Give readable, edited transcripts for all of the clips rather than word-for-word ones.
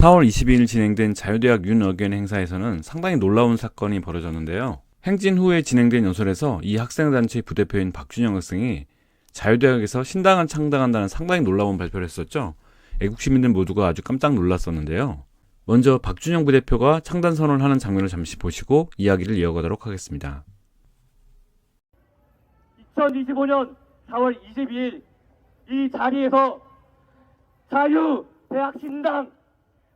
4월 22일 진행된 자유대학 윤어게인 행사에서는 상당히 놀라운 사건이 벌어졌는데요. 행진 후에 진행된 연설에서 이 학생단체의 부대표인 박준영 학생이 자유대학에서 신당을 창당한다는 상당히 놀라운 발표를 했었죠. 애국시민들 모두가 아주 깜짝 놀랐었는데요. 먼저 박준영 부대표가 창단 선언을 하는 장면을 잠시 보시고 이야기를 이어가도록 하겠습니다. 2025년 4월 22일 이 자리에서 자유대학 신당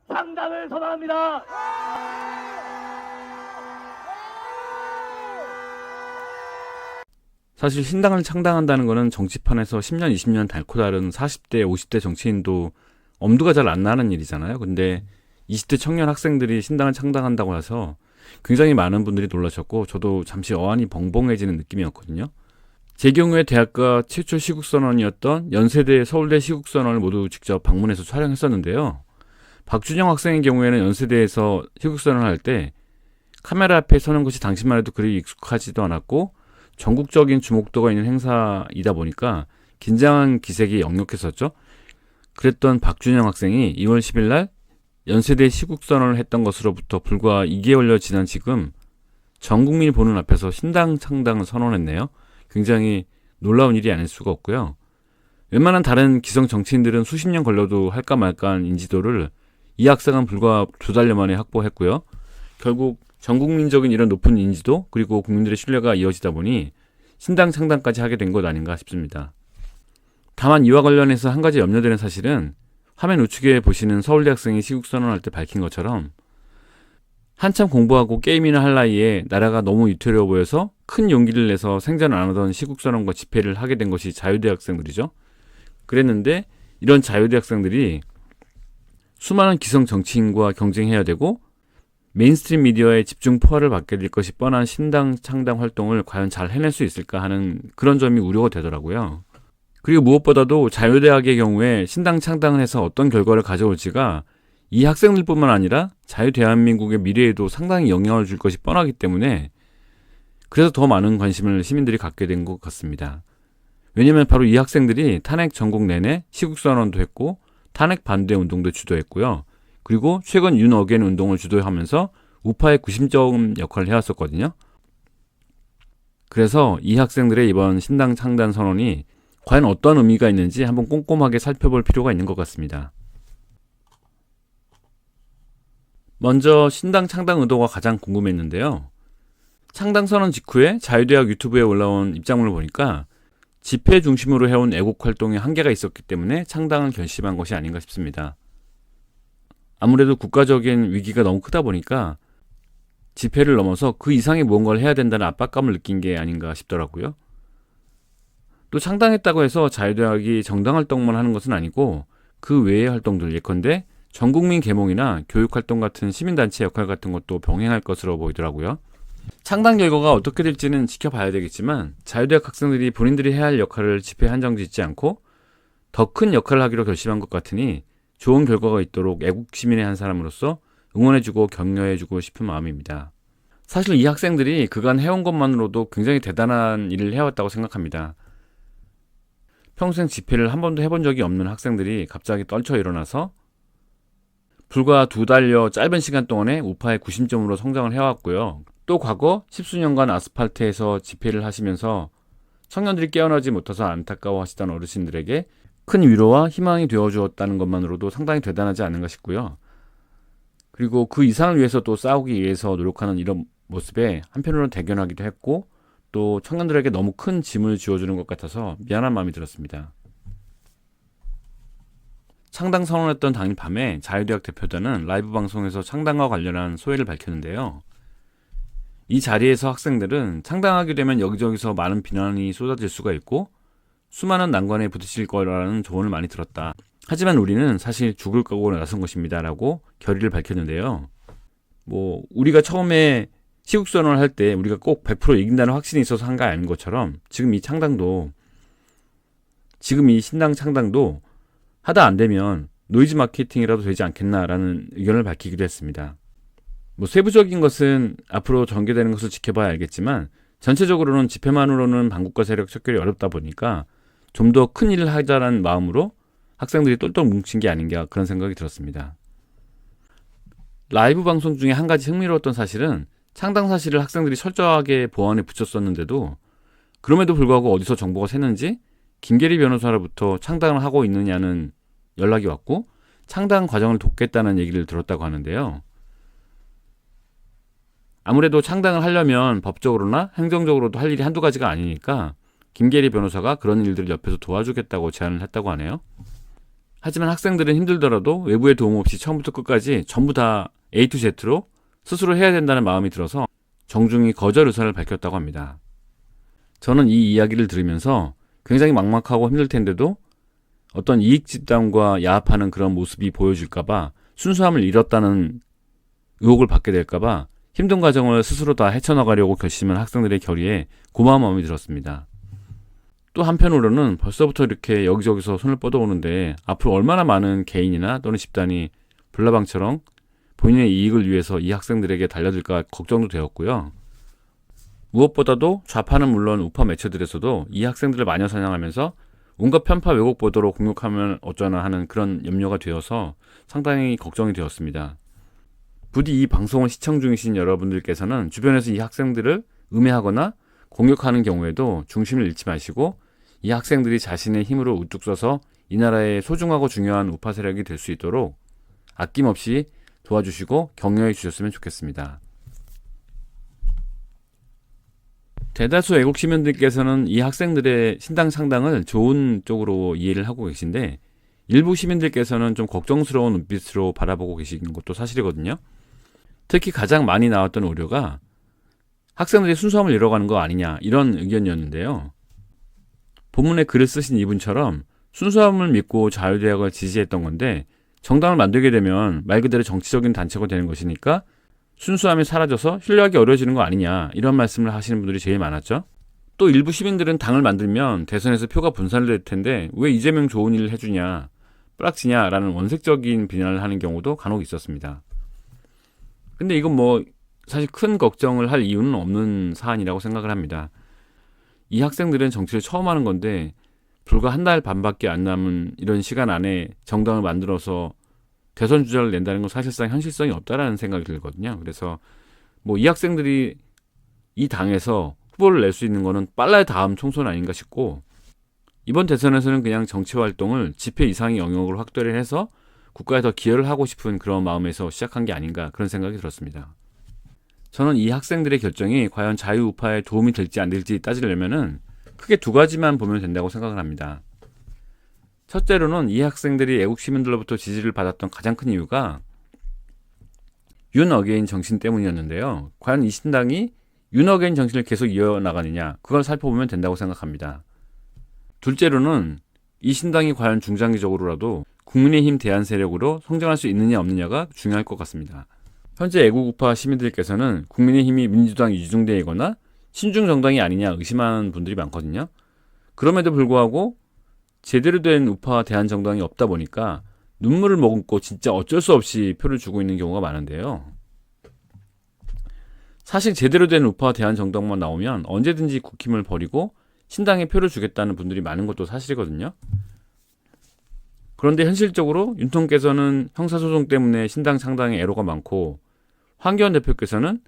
창당을 선언합니다. 사실 신당을 창당한다는 것은 정치판에서 10년, 20년 닳고 다른 40대, 50대 정치인도 엄두가 잘 안 나는 일이잖아요. 근데 20대 청년 학생들이 신당을 창당한다고 해서 굉장히 많은 분들이 놀라셨고 저도 잠시 어안이 벙벙해지는 느낌이었거든요. 제 경우에 대학가 최초 시국선언이었던 연세대, 서울대 시국선언을 모두 직접 방문해서 촬영했었는데요. 박준영 학생의 경우에는 연세대에서 시국선언을 할 때 카메라 앞에 서는 것이 당시만 해도 그리 익숙하지도 않았고 전국적인 주목도가 있는 행사이다 보니까 긴장한 기색이 역력했었죠. 그랬던 박준영 학생이 2월 10일 날 연세대 시국선언을 했던 것으로부터 불과 2개월여 지난 지금 전 국민이 보는 앞에서 신당 창당을 선언했네요. 굉장히 놀라운 일이 아닐 수가 없고요. 웬만한 다른 기성 정치인들은 수십 년 걸려도 할까 말까한 인지도를 이 학생은 불과 2달여 만에 확보했고요. 결국 전 국민적인 이런 높은 인지도 그리고 국민들의 신뢰가 이어지다 보니 신당 창당까지 하게 된 것 아닌가 싶습니다. 다만 이와 관련해서 한 가지 염려되는 사실은 화면 우측에 보시는 서울대 학생이 시국선언할 때 밝힌 것처럼 한참 공부하고 게임이나 할 나이에 나라가 너무 위태로워 보여서 큰 용기를 내서 생전을 안 하던 시국선언과 집회를 하게 된 것이 자유대 학생들이죠. 그랬는데 이런 자유대 학생들이 수많은 기성 정치인과 경쟁해야 되고 메인스트림 미디어의 집중 포화를 받게 될 것이 뻔한 신당 창당 활동을 과연 잘 해낼 수 있을까 하는 그런 점이 우려가 되더라고요. 그리고 무엇보다도 자유대학의 경우에 신당 창당을 해서 어떤 결과를 가져올지가 이 학생들뿐만 아니라 자유대한민국의 미래에도 상당히 영향을 줄 것이 뻔하기 때문에 그래서 더 많은 관심을 시민들이 갖게 된 것 같습니다. 왜냐하면 바로 이 학생들이 탄핵 전국 내내 시국선언도 했고 탄핵 반대 운동도 주도했고요. 그리고 최근 윤어게인 운동을 주도하면서 우파의 구심점 역할을 해왔었거든요. 그래서 이 학생들의 이번 신당 창단 선언이 과연 어떤 의미가 있는지 한번 꼼꼼하게 살펴볼 필요가 있는 것 같습니다. 먼저 신당 창당 의도가 가장 궁금했는데요. 창당 선언 직후에 자유대학 유튜브에 올라온 입장문을 보니까 집회 중심으로 해온 애국 활동에 한계가 있었기 때문에 창당을 결심한 것이 아닌가 싶습니다. 아무래도 국가적인 위기가 너무 크다 보니까 집회를 넘어서 그 이상의 무언가를 해야 된다는 압박감을 느낀 게 아닌가 싶더라고요. 또 창당했다고 해서 자유대학이 정당활동만 하는 것은 아니고 그 외의 활동들 예컨대 전국민 계몽이나 교육활동 같은 시민단체 역할 같은 것도 병행할 것으로 보이더라고요. 창당 결과가 어떻게 될지는 지켜봐야 되겠지만 자유대학 학생들이 본인들이 해야 할 역할을 집회에 한정짓지 않고 더 큰 역할을 하기로 결심한 것 같으니 좋은 결과가 있도록 애국시민의 한 사람으로서 응원해주고 격려해주고 싶은 마음입니다. 사실 이 학생들이 그간 해온 것만으로도 굉장히 대단한 일을 해왔다고 생각합니다. 평생 집회를 한 번도 해본 적이 없는 학생들이 갑자기 떨쳐 일어나서 불과 2달여 짧은 시간 동안에 우파의 구심점으로 성장을 해왔고요. 또 과거 10수년간 아스팔트에서 집회를 하시면서 청년들이 깨어나지 못해서 안타까워하시던 어르신들에게 큰 위로와 희망이 되어주었다는 것만으로도 상당히 대단하지 않은가 싶고요. 그리고 그 이상을 위해서 또 싸우기 위해서 노력하는 이런 모습에 한편으로는 대견하기도 했고 또 청년들에게 너무 큰 짐을 지어주는 것 같아서 미안한 마음이 들었습니다. 창당 선언했던 당일 밤에 자유대학 대표단은 라이브 방송에서 창당과 관련한 소회를 밝혔는데요. 이 자리에서 학생들은 창당하게 되면 여기저기서 많은 비난이 쏟아질 수가 있고 수많은 난관에 부딪힐 거라는 조언을 많이 들었다. 하지만 우리는 사실 죽을 각오로 나선 것입니다. 라고 결의를 밝혔는데요. 우리가 처음에 시국선언을 할 때 우리가 꼭 100% 이긴다는 확신이 있어서 한 게 아닌 것처럼 지금 이 신당 창당도 하다 안 되면 노이즈 마케팅이라도 되지 않겠나라는 의견을 밝히기도 했습니다. 세부적인 것은 앞으로 전개되는 것을 지켜봐야 알겠지만 전체적으로는 집회만으로는 반국가 세력 척결이 어렵다 보니까 좀 더 큰 일을 하자는 마음으로 학생들이 똘똘 뭉친 게 아닌가 그런 생각이 들었습니다. 라이브 방송 중에 한 가지 흥미로웠던 사실은 창당 사실을 학생들이 철저하게 보안에 붙였었는데도 그럼에도 불구하고 어디서 정보가 샜는지 김계리 변호사로부터 창당을 하고 있느냐는 연락이 왔고 창당 과정을 돕겠다는 얘기를 들었다고 하는데요. 아무래도 창당을 하려면 법적으로나 행정적으로도 할 일이 한두 가지가 아니니까 김계리 변호사가 그런 일들을 옆에서 도와주겠다고 제안을 했다고 하네요. 하지만 학생들은 힘들더라도 외부의 도움 없이 처음부터 끝까지 전부 다 A to Z로 스스로 해야 된다는 마음이 들어서 정중히 거절 의사를 밝혔다고 합니다. 저는 이 이야기를 들으면서 굉장히 막막하고 힘들 텐데도 어떤 이익 집단과 야합하는 그런 모습이 보여질까봐 순수함을 잃었다는 의혹을 받게 될까봐 힘든 과정을 스스로 다 헤쳐나가려고 결심한 학생들의 결의에 고마운 마음이 들었습니다. 또 한편으로는 벌써부터 이렇게 여기저기서 손을 뻗어오는데 앞으로 얼마나 많은 개인이나 또는 집단이 불나방처럼 본인의 이익을 위해서 이 학생들에게 달려들까 걱정도 되었고요. 무엇보다도 좌파는 물론 우파 매체들에서도 이 학생들을 마녀 사냥하면서 온갖 편파 왜곡 보도로 공격하면 어쩌나 하는 그런 염려가 되어서 상당히 걱정이 되었습니다. 부디 이 방송을 시청 중이신 여러분들께서는 주변에서 이 학생들을 음해하거나 공격하는 경우에도 중심을 잃지 마시고 이 학생들이 자신의 힘으로 우뚝 서서 이 나라의 소중하고 중요한 우파 세력이 될 수 있도록 아낌없이 도와주시고 격려해 주셨으면 좋겠습니다. 대다수 애국 시민들께서는 이 학생들의 신당 창당을 좋은 쪽으로 이해를 하고 계신데 일부 시민들께서는 좀 걱정스러운 눈빛으로 바라보고 계신 것도 사실이거든요. 특히 가장 많이 나왔던 우려가 학생들이 순수함을 잃어가는 거 아니냐 이런 의견이었는데요. 본문에 글을 쓰신 이분처럼 순수함을 믿고 자유대학을 지지했던 건데 정당을 만들게 되면 말 그대로 정치적인 단체가 되는 것이니까 순수함이 사라져서 신뢰하기 어려워지는 거 아니냐 이런 말씀을 하시는 분들이 제일 많았죠. 또 일부 시민들은 당을 만들면 대선에서 표가 분산될 텐데 왜 이재명 좋은 일을 해주냐 뿌락치냐라는 원색적인 비난을 하는 경우도 간혹 있었습니다. 근데 이건 뭐 사실 큰 걱정을 할 이유는 없는 사안이라고 생각을 합니다. 이 학생들은 정치를 처음 하는 건데 불과 한 달 반밖에 안 남은 이런 시간 안에 정당을 만들어서 대선 주자를 낸다는 건 사실상 현실성이 없다라는 생각이 들거든요. 그래서 뭐 이 학생들이 이 당에서 후보를 낼 수 있는 거는 빨라야 다음 총선 아닌가 싶고 이번 대선에서는 그냥 정치 활동을 집회 이상의 영역으로 확대를 해서 국가에 더 기여를 하고 싶은 그런 마음에서 시작한 게 아닌가 그런 생각이 들었습니다. 저는 이 학생들의 결정이 과연 자유우파에 도움이 될지 안 될지 따지려면은 크게 두 가지만 보면 된다고 생각을 합니다. 첫째로는 이 학생들이 애국 시민들로부터 지지를 받았던 가장 큰 이유가 윤 어게인 정신 때문이었는데요. 과연 이 신당이 윤 어게인 정신을 계속 이어나가느냐 그걸 살펴보면 된다고 생각합니다. 둘째로는 이 신당이 과연 중장기적으로라도 국민의힘 대안 세력으로 성장할 수 있느냐 없느냐가 중요할 것 같습니다. 현재 애국우파 시민들께서는 국민의힘이 민주당 이중대이거나 신중정당이 아니냐 의심하는 분들이 많거든요. 그럼에도 불구하고 제대로 된 우파 대한정당이 없다 보니까 눈물을 머금고 진짜 어쩔 수 없이 표를 주고 있는 경우가 많은데요. 사실 제대로 된 우파 대한정당만 나오면 언제든지 국힘을 버리고 신당에 표를 주겠다는 분들이 많은 것도 사실이거든요. 그런데 현실적으로 윤통께서는 형사소송 때문에 신당 창당에 애로가 많고 황교안 대표께서는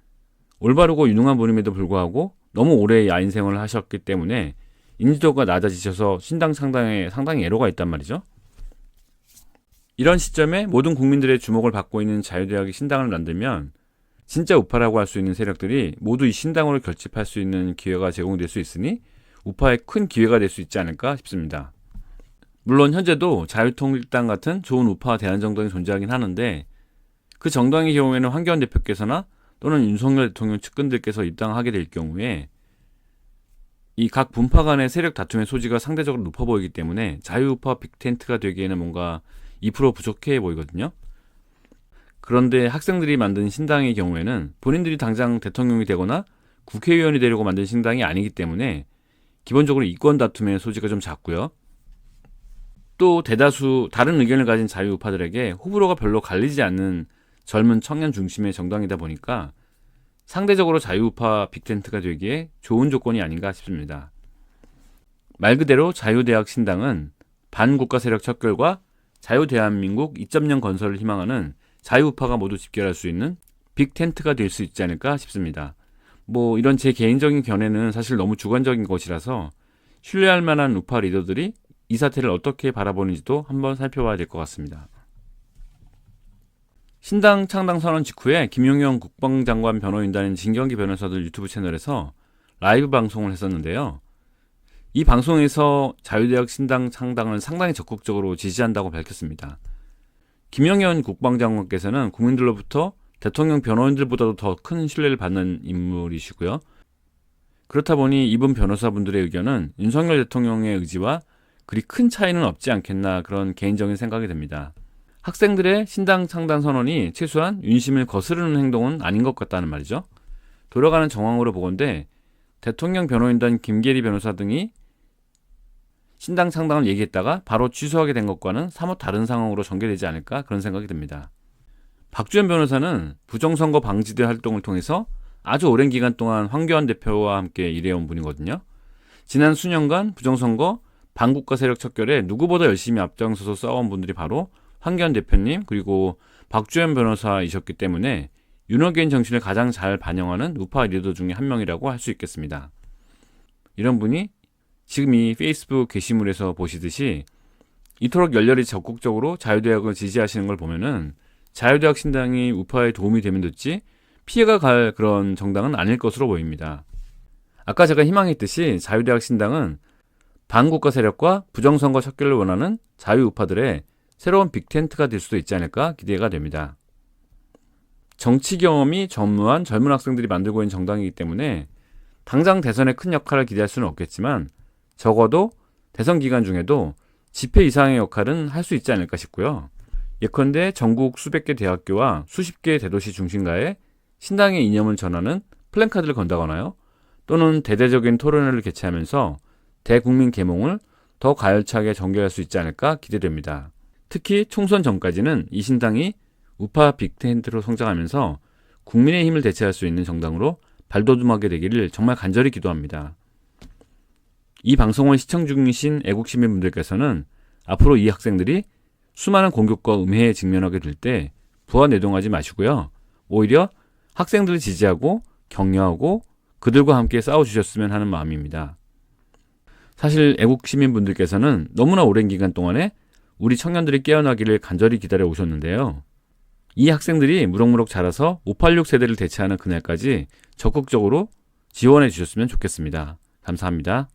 올바르고 유능한 분임에도 불구하고 너무 오래 야인 생활을 하셨기 때문에 인지도가 낮아지셔서 신당 창당에 상당히 애로가 있단 말이죠. 이런 시점에 모든 국민들의 주목을 받고 있는 자유대학이 신당을 만들면 진짜 우파라고 할 수 있는 세력들이 모두 이 신당으로 결집할 수 있는 기회가 제공될 수 있으니 우파의 큰 기회가 될 수 있지 않을까 싶습니다. 물론 현재도 자유통일당 같은 좋은 우파 대한정당이 존재하긴 하는데 그 정당의 경우에는 황교안 대표께서나 또는 윤석열 대통령 측근들께서 입당하게 될 경우에 이 각 분파 간의 세력 다툼의 소지가 상대적으로 높아 보이기 때문에 자유우파 빅텐트가 되기에는 뭔가 2% 부족해 보이거든요. 그런데 학생들이 만든 신당의 경우에는 본인들이 당장 대통령이 되거나 국회의원이 되려고 만든 신당이 아니기 때문에 기본적으로 이권 다툼의 소지가 좀 작고요. 또 대다수 다른 의견을 가진 자유우파들에게 호불호가 별로 갈리지 않는 젊은 청년 중심의 정당이다 보니까 상대적으로 자유우파 빅텐트가 되기에 좋은 조건이 아닌가 싶습니다. 말 그대로 자유대학 신당은 반국가 세력 척결과 자유대한민국 2.0 건설을 희망하는 자유우파가 모두 집결할 수 있는 빅텐트가 될 수 있지 않을까 싶습니다. 뭐 이런 제 개인적인 견해는 사실 너무 주관적인 것이라서 신뢰할 만한 우파 리더들이 이 사태를 어떻게 바라보는지도 한번 살펴봐야 될 것 같습니다. 신당 창당 선언 직후에 김용현 국방장관 변호인단인 진경기 변호사들 유튜브 채널에서 라이브 방송을 했었는데요. 이 방송에서 자유대학 신당 창당을 상당히 적극적으로 지지한다고 밝혔습니다. 김용현 국방장관께서는 국민들로부터 대통령 변호인들보다도 더 큰 신뢰를 받는 인물이시고요. 그렇다 보니 이분 변호사분들의 의견은 윤석열 대통령의 의지와 그리 큰 차이는 없지 않겠나 그런 개인적인 생각이 듭니다. 학생들의 신당 창당 선언이 최소한 윤심을 거스르는 행동은 아닌 것 같다는 말이죠. 돌아가는 정황으로 보건대 대통령 변호인단 김계리 변호사 등이 신당 창당을 얘기했다가 바로 취소하게 된 것과는 사뭇 다른 상황으로 전개되지 않을까 그런 생각이 듭니다. 박주현 변호사는 부정선거 방지대 활동을 통해서 아주 오랜 기간 동안 황교안 대표와 함께 일해온 분이거든요. 지난 수년간 부정선거 반국가 세력 척결에 누구보다 열심히 앞장서서 싸워온 분들이 바로 황교안 대표님 그리고 박주현 변호사이셨기 때문에 윤호개인 정신을 가장 잘 반영하는 우파 리더 중에 한 명이라고 할 수 있겠습니다. 이런 분이 지금 이 페이스북 게시물에서 보시듯이 이토록 열렬히 적극적으로 자유대학을 지지하시는 걸 보면은 자유대학 신당이 우파에 도움이 되면 됐지 피해가 갈 그런 정당은 아닐 것으로 보입니다. 아까 제가 희망했듯이 자유대학 신당은 반국가 세력과 부정선거 척결을 원하는 자유우파들의 새로운 빅텐트가 될 수도 있지 않을까 기대가 됩니다. 정치 경험이 전무한 젊은 학생들이 만들고 있는 정당이기 때문에 당장 대선에 큰 역할을 기대할 수는 없겠지만 적어도 대선 기간 중에도 집회 이상의 역할은 할 수 있지 않을까 싶고요. 예컨대 전국 수백 개 대학교와 수십 개 대도시 중심가에 신당의 이념을 전하는 플랜카드를 건다거나요. 또는 대대적인 토론회를 개최하면서 대국민 계몽을 더 가열차게 전개할 수 있지 않을까 기대됩니다. 특히 총선 전까지는 이 신당이 우파 빅텐트로 성장하면서 국민의 힘을 대체할 수 있는 정당으로 발돋움하게 되기를 정말 간절히 기도합니다. 이 방송을 시청 중이신 애국시민분들께서는 앞으로 이 학생들이 수많은 공격과 음해에 직면하게 될 때 부안내동하지 마시고요. 오히려 학생들을 지지하고 격려하고 그들과 함께 싸워주셨으면 하는 마음입니다. 사실 애국시민분들께서는 너무나 오랜 기간 동안에 우리 청년들이 깨어나기를 간절히 기다려 오셨는데요. 이 학생들이 무럭무럭 자라서 586 세대를 대체하는 그날까지 적극적으로 지원해 주셨으면 좋겠습니다. 감사합니다.